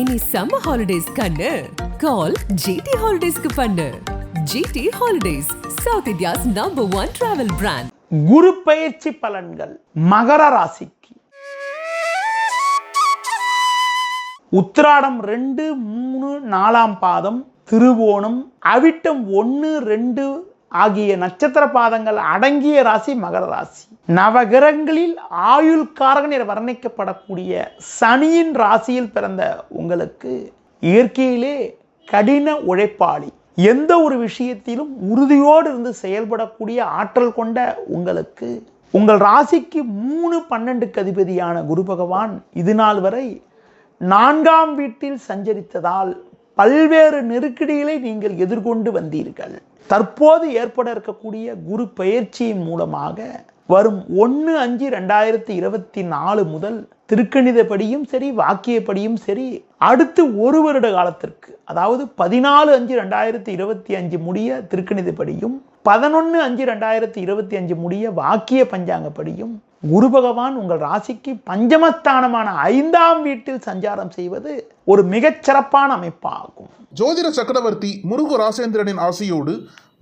இனி summer holidays கண்ணு கால் GT ஹாலிடேஸ்க்கு பண்ணு. GT holidays, South India's #1 travel brand. குரு பயிற்சி பலன்கள் மகர ராசிக்கு உத்திராடம் 2, 3, 4ஆம் பாதம், திருவோணம், அவிட்டம் 1, 2 ஆகிய நட்சத்திர பாதங்கள் அடங்கிய ராசி மகர ராசி. நவகிரகங்களில் ஆயுள்காரகன் என வர்ணிக்கப்படக்கூடிய சனியின் ராசியில் பிறந்த உங்களுக்கு இயற்கையிலே கடின உழைப்பாளி, எந்த ஒரு விஷயத்திலும் உறுதியோடு இருந்து செயல்படக்கூடிய ஆற்றல் கொண்ட உங்களுக்கு உங்கள் ராசிக்கு 3, 12க்கு அதிபதியான குரு பகவான் இது நாள் வரை 4ஆம் வீட்டில் சஞ்சரித்ததால் பல்வேறு நெருக்கடிகளை நீங்கள் எதிர்கொண்டு வந்தீர்கள். தற்போது ஏற்பட இருக்கக்கூடிய குரு பயிற்சியின் மூலமாக வரும் 1/5/2024 முதல் திருக்கணிதப்படியும் சரி, வாக்கியப்படியும் சரி, அடுத்து 1 வருட காலத்திற்கு, அதாவது 14/5/2025 முடிய திருக்கணிதப்படியும் 11/5/2025 முடிய வாக்கிய பஞ்சாங்கப்படியும் குரு பகவான் உங்கள் ராசிக்கு பஞ்சமஸ்தானமான 5ஆம் வீட்டில் சஞ்சாரம் செய்வது ஒரு மிகச்சிறப்பான அமைப்பாகும். ஜோதிட சக்கரவர்த்தி முருகு ராசேந்திரனின் ஆசையோடு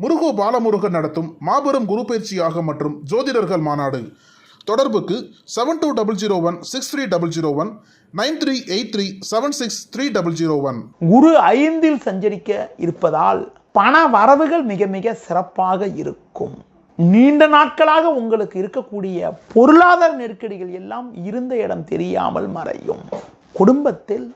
முருகு பாலமுருகன் நடத்தும் மாபெரும் குரு பயிற்சியாக மற்றும் ஜோதிடர்கள் மாநாடு. தொடர்புக்கு 7200163001 9383763001. குரு 5இல் சஞ்சரிக்க இருப்பதால் பண வரவுகள் மிக மிக சிறப்பாக இருக்கும். நீண்ட நாட்களாக உங்களுக்கு இருக்கக்கூடிய பொருளாதார நெருக்கடிகள் எல்லாம் இருந்த இடம் தெரியாமல் மறையும். குடும்பத்தில்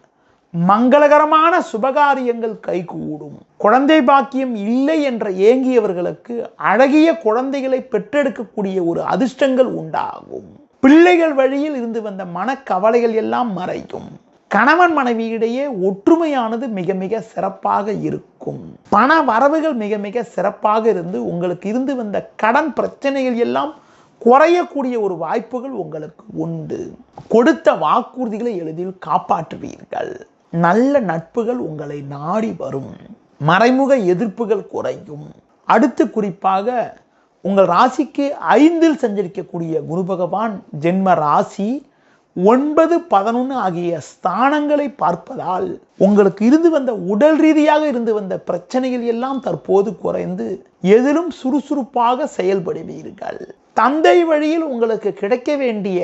மங்களகரமான சுபகாரியங்கள் கைகூடும். குழந்தை பாக்கியம் இல்லை என்ற ஏங்கியவர்களுக்கு அழகிய குழந்தைகளை பெற்றெடுக்கக்கூடிய ஒரு அதிர்ஷ்டங்கள் உண்டாகும். பிள்ளைகள் வழியில் இருந்து வந்த மனக்கவலைகள் எல்லாம் மறையும். கணவன் மனைவியிடையே ஒற்றுமையானது மிக மிக சிறப்பாக இருக்கும். பண வரவுகள் மிக மிக சிறப்பாக இருந்து உங்களுக்கு இருந்து வந்த கடன் பிரச்சனைகள் எல்லாம் குறையக்கூடிய ஒரு வாய்ப்புகள் உங்களுக்கு உண்டு. கொடுத்த வாக்குறுதிகளை எளிதில் காப்பாற்றுவீர்கள். நல்ல நட்புகள் உங்களை நாடி வரும். மறைமுக எதிர்ப்புகள் குறையும். அடுத்து குறிப்பாக உங்கள் ராசிக்கு 5இல் சஞ்சரிக்கக்கூடிய குரு பகவான் ஜென்ம ராசி 9, 11 ஆகிய ஸ்தானங்களை பார்ப்பதால் உங்களுக்கு இருந்து வந்த உடல் ரீதியாக இருந்து வந்த பிரச்சனைகள் எல்லாம் தற்போது குறைந்து எதிலும் சுறுசுறுப்பாக செயல்படுவீர்கள். தந்தை வழியில் உங்களுக்கு கிடைக்க வேண்டிய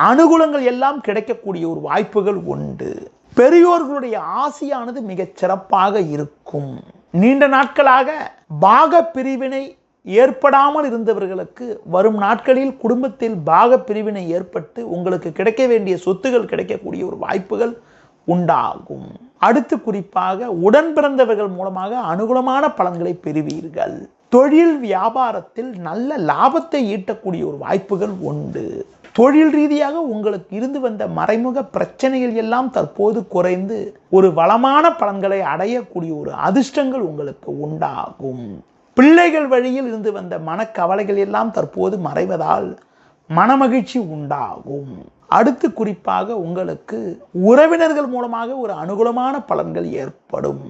அனுகூலங்கள் எல்லாம் கிடைக்கக்கூடிய ஒரு வாய்ப்புகள் உண்டு. பெரியோர்களுடைய ஆசையானது மிகச் சிறப்பாக இருக்கும். நீண்ட நாட்களாக பாக பிரிவினை ஏற்படாமல் இருந்தவர்களுக்கு வரும் நாட்களில் குடும்பத்தில் பாக பிரிவினை ஏற்பட்டு உங்களுக்கு கிடைக்க வேண்டிய சொத்துகள் கிடைக்கக்கூடிய ஒரு வாய்ப்புகள் உண்டாகும். அடுத்து குறிப்பாக உடன் பிறந்தவர்கள் மூலமாக அனுகூலமான பலன்களை பெறுவீர்கள். தொழில் வியாபாரத்தில் நல்ல லாபத்தை ஈட்டக்கூடிய ஒரு வாய்ப்புகள் உண்டு. தொழில் ரீதியாக உங்களுக்கு இருந்து வந்த மறைமுக பிரச்சனைகள் எல்லாம் தற்போது குறைந்து ஒரு வளமான பலன்களை அடையக்கூடிய ஒரு அதிர்ஷ்டங்கள் உங்களுக்கு உண்டாகும். பிள்ளைகள் வழியில் இருந்து வந்த மனக்கவலைகள் எல்லாம் தற்போது மறைவதால் மனமகிழ்ச்சி உண்டாகும். அடுத்து குறிப்பாக உங்களுக்கு உறவினர்கள் மூலமாக ஒரு அனுகூலமான பலன்கள் ஏற்படும்.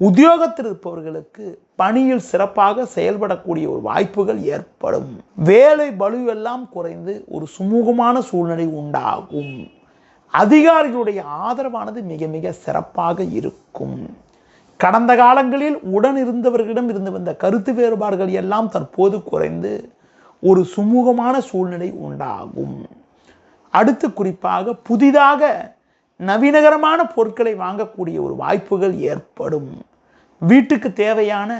உத்தியோகத்தில் இருப்பவர்களுக்கு பணியில் சிறப்பாக செயல்படக்கூடிய ஒரு வாய்ப்புகள் ஏற்படும். வேலை பளுவெல்லாம் குறைந்து ஒரு சுமூகமான சூழ்நிலை உண்டாகும். அதிகாரிகளுடைய ஆதரவானது மிக மிக சிறப்பாக இருக்கும். கடந்த காலங்களில் உடன் இருந்தவர்களிடம் இருந்து வந்த கருத்து வேறுபாடுகள் எல்லாம் தற்போது குறைந்து ஒரு சுமூகமான சூழ்நிலை உண்டாகும். அடுத்து குறிப்பாக புதிதாக நவீனகரமான பொருட்களை வாங்கக்கூடிய ஒரு வாய்ப்புகள் ஏற்படும். வீட்டுக்கு தேவையான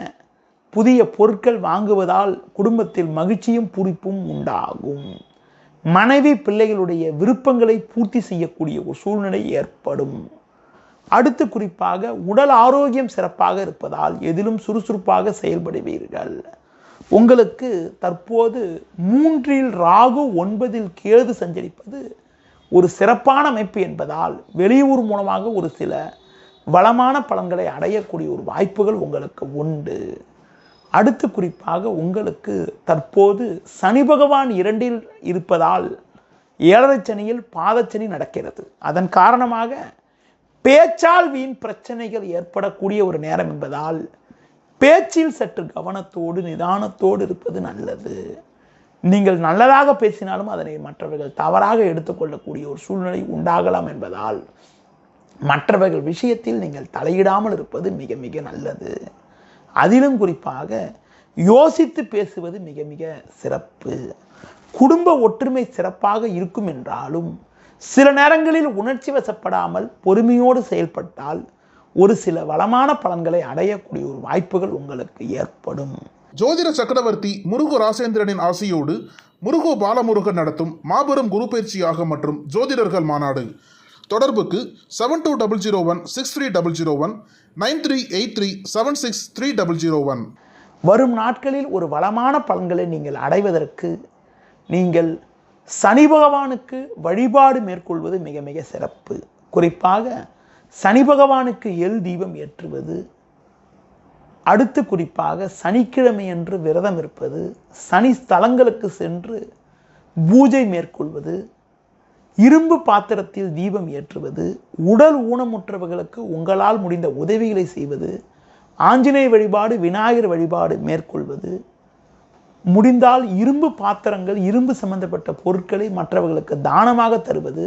புதிய பொருட்கள் வாங்குவதால் குடும்பத்தில் மகிழ்ச்சியும் பூரிப்பும் உண்டாகும். மனைவி பிள்ளைகளுடைய விருப்பங்களை பூர்த்தி செய்யக்கூடிய ஒரு சூழ்நிலை ஏற்படும். அடுத்து குறிப்பாக உடல் ஆரோக்கியம் சிறப்பாக இருப்பதால் எதிலும் சுறுசுறுப்பாக செயல்படுவீர்கள். உங்களுக்கு தற்போது 3இல் ராகு, 9இல் கேது சஞ்சரிப்பது ஒரு சிறப்பான அமைப்பு என்பதால் வெளியூர் மூலமாக ஒரு சில வளமான பலன்களை அடையக்கூடிய ஒரு வாய்ப்புகள் உங்களுக்கு உண்டு. அடுத்து குறிப்பாக உங்களுக்கு தற்போது சனி பகவான் 2இல் இருப்பதால் 7ரை சனியில் பாதச்சனி நடக்கிறது. அதன் காரணமாக பேச்சால் வீண் பிரச்சனைகள் ஏற்படக்கூடிய ஒரு நேரம் என்பதால் பேச்சில் சற்று கவனத்தோடு நிதானத்தோடு இருப்பது நல்லது. நீங்கள் நல்லதாக பேசினாலும் அதனை மற்றவர்கள் தவறாக எடுத்துக்கொள்ளக்கூடிய ஒரு சூழ்நிலை உண்டாகலாம் என்பதால் மற்றவர்கள் விஷயத்தில் நீங்கள் தலையிடாமல் இருப்பது மிக மிக நல்லது. அதிலும் குறிப்பாக யோசித்து பேசுவது மிக மிக சிறப்பு. குடும்ப ஒற்றுமை சிறப்பாக இருக்கும் என்றாலும் சில நேரங்களில் உணர்ச்சி வசப்படாமல் பொறுமையோடு செயல்பட்டால் ஒரு சில வளமான பலன்களை அடையக்கூடிய ஒரு வாய்ப்புகள் உங்களுக்கு ஏற்படும். ஜோதிட சக்கரவர்த்தி முருகு ராசேந்திரனின் ஆசையோடு முருகு பாலமுருகன் நடத்தும் மாபெரும் குரு பயிற்சியாக மற்றும் ஜோதிடர்கள் மாநாடு. தொடர்புக்கு 7200163001 9383763001. வரும் நாட்களில் ஒரு வளமான பலன்களை நீங்கள் அடைவதற்கு நீங்கள் சனி பகவானுக்கு வழிபாடு மேற்கொள்வது மிக மிக சிறப்பு. குறிப்பாக சனி பகவானுக்கு எல் தீபம் ஏற்றுவது, அடுத்து குறிப்பாக சனிக்கிழமையன்று விரதம் இருப்பது, சனி ஸ்தலங்களுக்கு சென்று பூஜை மேற்கொள்வது, இரும்பு பாத்திரத்தில் தீபம் ஏற்றுவது, உடல் ஊனமுற்றவர்களுக்கு உங்களால் முடிந்த உதவிகளை செய்வது, ஆஞ்சநேய வழிபாடு, விநாயகர் வழிபாடு மேற்கொள்வது, முடிந்தால் இரும்பு பாத்திரங்கள், இரும்பு சம்பந்தப்பட்ட பொருட்களை மற்றவர்களுக்கு தானமாக தருவது,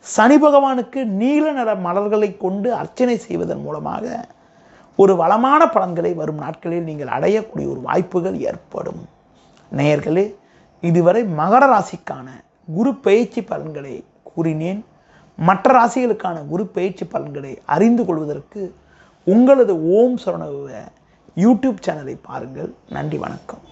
சனி பகவானுக்கு நீல நிற மலர்களை கொண்டு அர்ச்சனை செய்வதன் மூலமாக ஒரு வளமான பலன்களை வரும் நாட்களில் நீங்கள் அடையக்கூடிய ஒரு வாய்ப்புகள் ஏற்படும். நேயர்களே, இதுவரை மகர ராசிக்கான குரு பயிற்சி பலன்களை கூறினேன். மற்ற ராசிகளுக்கான குரு பயிற்சி பலன்களை அறிந்து கொள்வதற்கு உங்களது ஓம் சரவணபவ யூடியூப் சேனலை பாருங்கள். நன்றி, வணக்கம்.